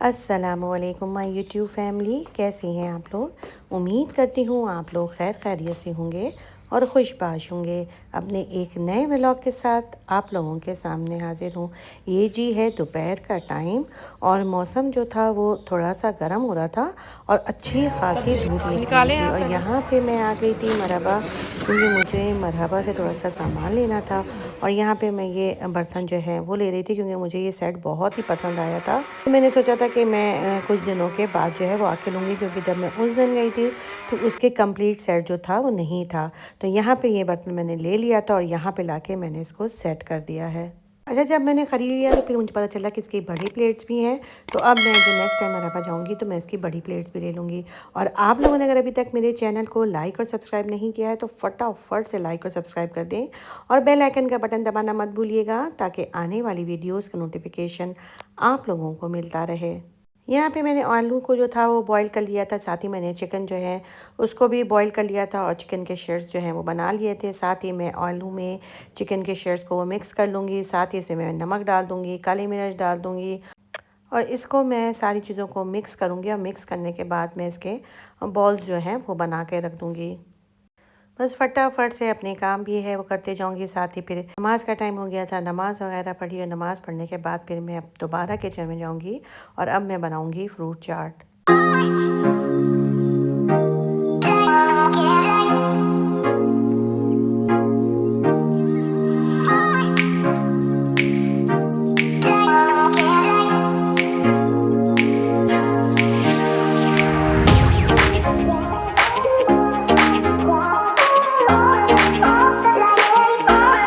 अस्सलामुअलैकुम my YouTube family, कैसे हैं आप लोग। उम्मीद करती हूँ आप लोग खैर खैरियत से होंगे और खुशबाश होंगे। अपने एक नए व्लॉग के साथ आप लोगों के सामने हाजिर हूँ। ये जी है दोपहर का टाइम और मौसम जो था वो थोड़ा सा गर्म हो रहा था और अच्छी खासी धूप निकली हुई निकालें थी। आप और पहले। यहाँ पे मैं आ गई थी मरहबा, क्योंकि मुझे मरहबा से थोड़ा सा सामान लेना था। और यहाँ पे मैं ये बर्तन जो है वो ले रही थी, क्योंकि मुझे ये सेट बहुत ही पसंद आया था। तो मैंने सोचा था कि मैं कुछ दिनों के बाद जो है वो आके लूँगी, क्योंकि जब मैं उस दिन गई थी तो उसके कंप्लीट सेट जो था वो नहीं था। तो यहाँ पे ये बर्तन मैंने ले लिया था और यहाँ पे लाके मैंने इसको सेट कर दिया है। अच्छा, जब मैंने ख़रीद लिया तो फिर मुझे पता चला कि इसकी बड़ी प्लेट्स भी हैं। तो अब मैं जो नेक्स्ट टाइम मरहबा जाऊँगी तो मैं इसकी बड़ी प्लेट्स भी ले लूँगी। और आप लोगों ने अगर अभी तक मेरे चैनल को लाइक और सब्सक्राइब नहीं किया है तो फटाफट से लाइक और सब्सक्राइब कर दें और बेल आइकन का बटन दबाना मत भूलिएगा, ताकि आने वाली वीडियोज़ का नोटिफिकेशन आप लोगों को मिलता रहे। यहाँ पे मैंने आलू को जो था वो बॉईल कर लिया था, साथ ही मैंने चिकन जो है उसको भी बॉईल कर लिया था और चिकन के शेयर्स जो हैं वो बना लिए थे। साथ ही मैं आलू में चिकन के शेयर्स को वो मिक्स कर लूँगी। साथ ही इसमें मैं नमक डाल दूँगी, काली मिर्च डाल दूँगी और इसको मैं सारी चीज़ों को मिक्स करूँगी। और मिक्स करने के बाद मैं इसके बॉल्स जो हैं वो बना के रख दूँगी। बस फटाफट से अपने काम भी है वो करते जाऊंगी। साथ ही फिर नमाज़ का टाइम हो गया था, नमाज़ वगैरह पढ़ी और नमाज़ पढ़ने के बाद फिर मैं अब दोबारा किचन में जाऊंगी और अब मैं बनाऊंगी फ्रूट चाट।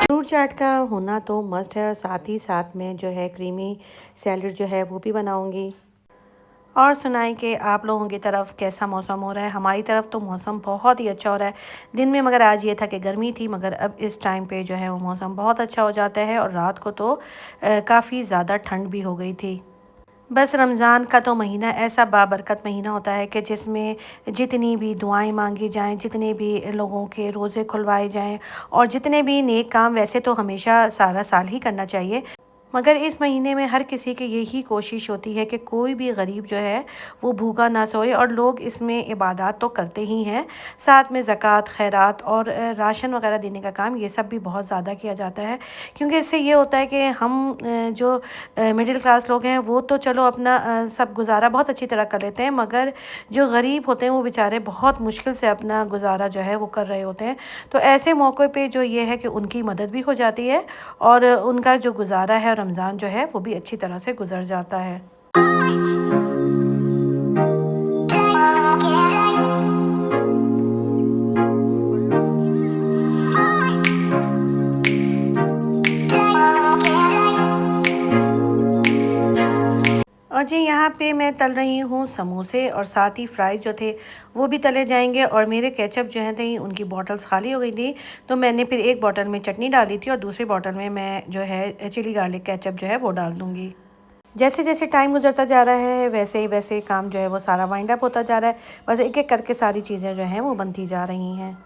फ्रूट चाट का होना तो मस्ट है और साथ ही साथ में जो है क्रीमी सैलड जो है वो भी बनाऊंगी। और सुनाई कि आप लोगों की तरफ कैसा मौसम हो रहा है। हमारी तरफ तो मौसम बहुत ही अच्छा हो रहा है दिन में, मगर आज ये था कि गर्मी थी, मगर अब इस टाइम पे जो है वो मौसम बहुत अच्छा हो जाता है और रात को तो काफ़ी ज़्यादा ठंड भी हो गई थी। बस रमज़ान का तो महीना ऐसा बाबरकत महीना होता है कि जिसमें जितनी भी दुआएं मांगी जाएं, जितने भी लोगों के रोज़े खुलवाए जाएं और जितने भी नेक काम वैसे तो हमेशा सारा साल ही करना चाहिए, मगर इस महीने में हर किसी की यही कोशिश होती है कि कोई भी गरीब जो है वो भूखा ना सोए। और लोग इसमें इबादत तो करते ही हैं, साथ में ज़कात, खैरात और राशन वगैरह देने का काम ये सब भी बहुत ज़्यादा किया जाता है। क्योंकि इससे ये होता है कि हम जो मिडिल क्लास लोग हैं वो तो चलो अपना सब गुजारा बहुत अच्छी तरह कर लेते हैं, मगर जो गरीब होते हैं वो बेचारे बहुत मुश्किल से अपना गुजारा जो है वो कर रहे होते हैं। तो ऐसे मौके पे जो ये है कि उनकी मदद भी हो जाती है और उनका जो गुजारा है रमज़ान जो है वो भी अच्छी तरह से गुजर जाता है। और जी यहाँ पे मैं तल रही हूँ समोसे और साथ ही फ्राइज़ जो थे वो भी तले जाएंगे। और मेरे केचप जो है थे उनकी बॉटल्स खाली हो गई थी, तो मैंने फिर एक बॉटल में चटनी डाली थी और दूसरी बॉटल में मैं जो है चिली गार्लिक केचप जो है वो डाल दूँगी। जैसे जैसे टाइम गुजरता जा रहा है वैसे ही वैसे काम जो है वो सारा वाइंड अप होता जा रहा है। बस एक एक करके सारी चीज़ें जो हैं वो बनती जा रही हैं।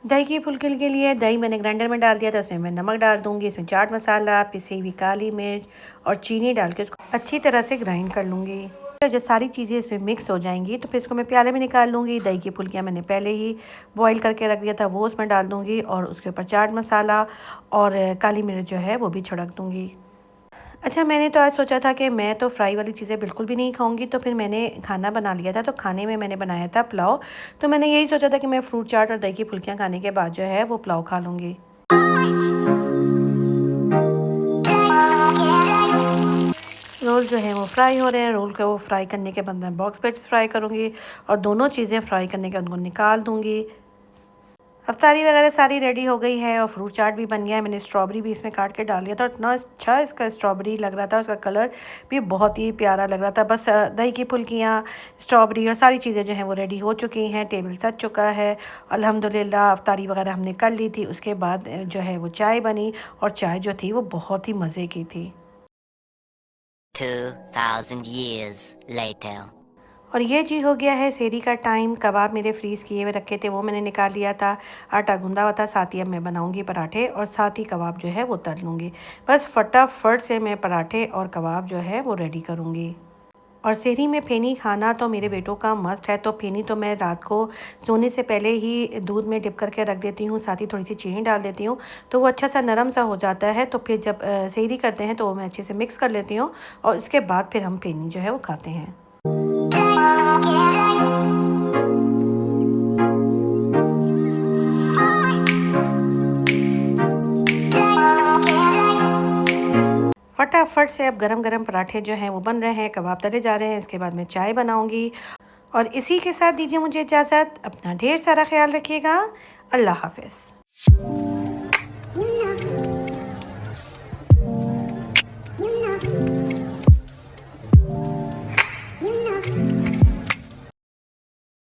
दही की फुल्की के लिए दही मैंने ग्राइंडर में डाल दिया था, इसमें मैं नमक डाल दूंगी, इसमें चाट मसाला, पिसी हुई काली मिर्च और चीनी डाल के उसको अच्छी तरह से ग्राइंड कर लूँगी। तो जब सारी चीज़ें इसमें मिक्स हो जाएंगी तो फिर इसको मैं प्याले में निकाल लूँगी। दही की फुल्कियाँ मैंने पहले ही बॉईल करके रख दिया था, वो उसमें डाल दूँगी और उसके ऊपर चाट मसाला और काली मिर्च जो है वो भी छिड़क दूँगी। अच्छा, मैंने तो आज सोचा था कि मैं तो फ्राई वाली चीज़ें बिल्कुल भी नहीं खाऊंगी, तो फिर मैंने खाना बना लिया था। तो खाने में मैंने बनाया था पुलाव। तो मैंने यही सोचा था कि मैं फ्रूट चाट और दही की फुल्कियाँ खाने के बाद जो है वो पुलाव खा लूँगी। रोल जो है वो फ्राई हो रहे हैं। रोल को वो फ्राई करने के बाद मैं बॉक्स पेट्स फ्राई करूँगी और दोनों चीज़ें फ्राई करने के बाद उनको निकाल दूँगी। अफ्तारी वगैरह सारी रेडी हो गई है और फ्रूट चाट भी बन गया है। मैंने स्ट्रॉबेरी भी इसमें काट के डाल दिया था और इतना अच्छा इसका स्ट्रॉबेरी लग रहा था, उसका कलर भी बहुत ही प्यारा लग रहा था। बस दही की फुल्कियाँ, स्ट्रॉबेरी और सारी चीज़ें जो हैं वो रेडी हो चुकी हैं, टेबल सज चुका है। अल्हम्दुलिल्लाह अफ्तारी वगैरह हमने कर ली थी। उसके बाद जो है वो चाय बनी और चाय जो थी वो बहुत ही मज़े की थी। 2000 years later. और ये जी हो गया है सेहरी का टाइम। कबाब मेरे फ्रीज़ किए हुए रखे थे वो मैंने निकाल लिया था, आटा गूंदा हुआ था। साथ ही अब मैं बनाऊंगी पराठे और साथ ही कबाब जो है वो तल लूँगी। बस फटाफट से मैं पराठे और कबाब जो है वो रेडी करूँगी। और सेहरी में फेनी खाना तो मेरे बेटों का मस्ट है। तो फेनी तो मैं रात को सोने से पहले ही दूध में डिप करके रख देती हूँ, साथ ही थोड़ी सी चीनी डाल देती हूँ, तो वो अच्छा सा नरम सा हो जाता है। तो फिर जब सेहरी करते हैं तो वो मैं अच्छे से मिक्स कर लेती हूँ और उसके बाद फिर हम फेनी जो है वो खाते हैं। फटाफट से अब गरम गरम पराठे जो हैं वो बन रहे हैं, कबाब तले जा रहे हैं। इसके बाद मैं चाय बनाऊंगी और इसी के साथ दीजिए मुझे इजाज़त। अपना ढेर सारा ख्याल रखिएगा। अल्लाह हाफ़िज़।